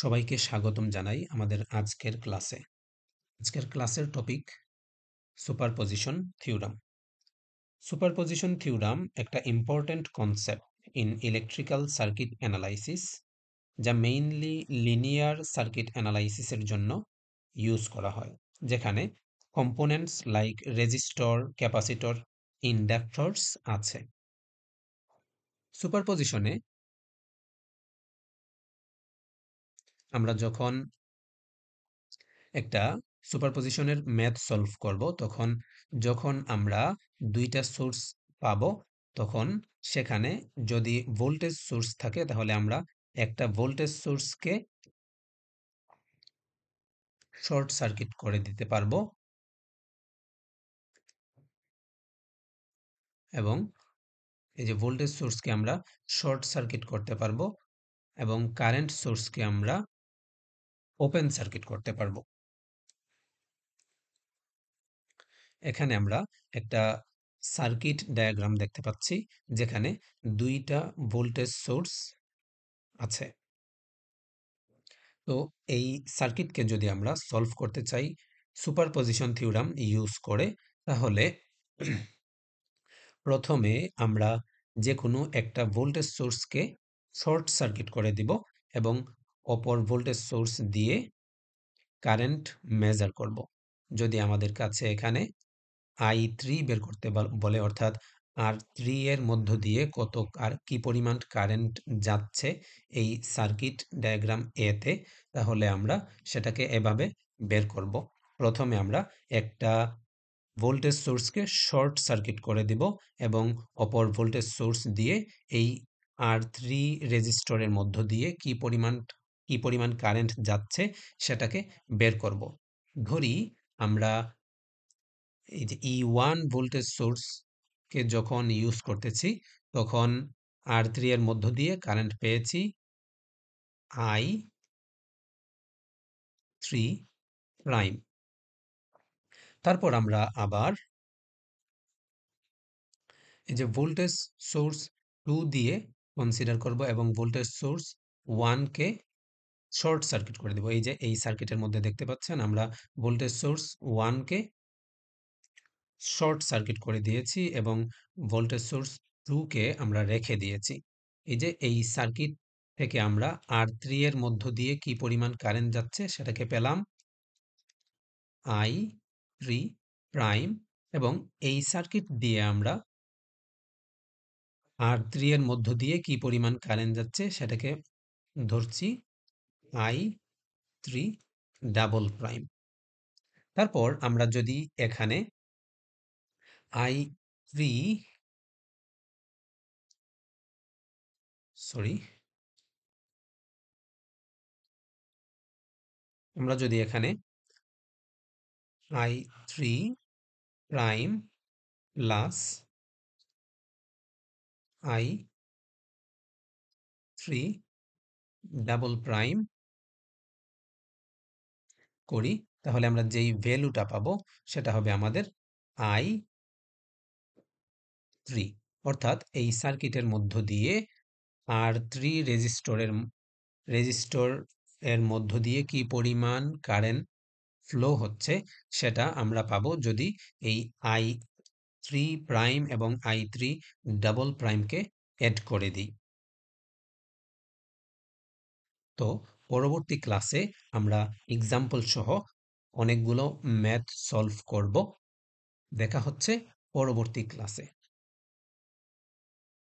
সবাইকে স্বাগতম জানাই আমাদের আজকের ক্লাসে। আজকের ক্লাসের topic superposition theorem. Superposition theorem একটা important concept in electrical circuit analysis, যা মেইনলি লিনিয়ার সার্কিট অ্যানালাইসিসের জন্য ইউজ করা হয়, যেখানে components like resistor, capacitor, inductors আছে। সুপারপজিশনে আমরা যখন একটা সুপারপজিশনের ম্যাথ সলভ করব, যখন আমরা দুইটা সোর্স পাবো, তখন সেখানে যদি ভোল্টেজ সোর্স থাকে তাহলে আমরা একটা ভোল্টেজ সোর্সকে শর্ট সার্কিট করে দিতে পারবো এবং এই যে ভোল্টেজ সোর্সকে আমরা শর্ট সার্কিট করতে পারবো এবং কারেন্ট সোর্সকে আমরা ওপেন সার্কিট করতে পারবো। এখানে আমরা একটা সার্কিট ডায়াগ্রাম দেখতে পাচ্ছি, যেখানে দুইটা ভোল্টেজ সোর্স আছে। তো এই সার্কিটকে যদি আমরা সলভ করতে চাই সুপারপজিশন থিওরাম ইউজ করে, তাহলে প্রথমে আমরা যে কোনো একটা ভোল্টেজ সোর্সকে শর্ট সার্কিট করে দিব এবং অপর ভোল্টেজ সোর্স দিয়ে কারেন্ট মেজার করব। যদি আমাদের কাছে এখানে I3 বের করতে বলে, অর্থাৎ R3 এর মধ্য দিয়ে কত আর কি পরিমাণ কারেন্ট যাচ্ছে এই সার্কিট ডায়াগ্রাম এতে, তাহলে আমরা সেটাকে এভাবে বের করব। প্রথমে আমরা একটা ভোল্টেজ সোর্সকে শর্ট সার্কিট করে দিব এবং অপর ভোল্টেজ সোর্স দিয়ে এই R3 রেজিস্টরের মধ্য দিয়ে কি পরিমাণ কারেন্ট যাচ্ছে সেটাকে বের করব। ধরি আমরা এই যে E1 ভোল্টেজ সোর্সকে যখন ইউজ করতেছি, তখন R3 এর মধ্য দিয়ে কারেন্ট পেয়েছি I3 প্রাইম। তারপর আমরা আবার এই যে ভোল্টেজ সোর্স 2 দিয়ে কনসিডার করব এবং ভোল্টেজ সোর্স 1 কে শর্ট সার্কিট করে দেব। এই যে এই সার্কিটের মধ্যে দেখতে পাচ্ছেন আমরা ভোল্টেজ সোর্স 1 কে শর্ট সার্কিট করে দিয়েছি এবং ভোল্টেজ সোর্স 2 কে আমরা রেখে দিয়েছি। এই যে এই সার্কিট থেকে আমরা R3 এর মধ্য দিয়ে কি পরিমাণ কারেন্ট যাচ্ছে সেটাকে পেলাম I3 প্রাইম, এবং এই সার্কিট দিয়ে আমরা R3 এর মধ্য দিয়ে কি পরিমাণ কারেন্ট যাচ্ছে সেটাকে ধরছি I3 ডাবল প্রাইম। তারপর আমরা যদি এখানে I3 আমরা যদি এখানে I3 prime plus I3 double prime করি, তাহলে আমরা যেই ভ্যালুটা পাবো সেটা হবে আমাদের I3। অর্থাৎ এই সার্কিটের মধ্য দিয়ে R3 রেজিস্টর এর মধ্য দিয়ে কি পরিমাণ কারেন্ট ফ্লো হচ্ছে সেটা আমরা পাবো যদি এই I3 প্রাইম এবং I3 ডাবল প্রাইমকে অ্যাড করে দিই। তো পরবর্তী ক্লাসে আমরা এক্সাম্পল সহ অনেকগুলো ম্যাথ সলভ করব। দেখা হচ্ছে পরবর্তী ক্লাসে।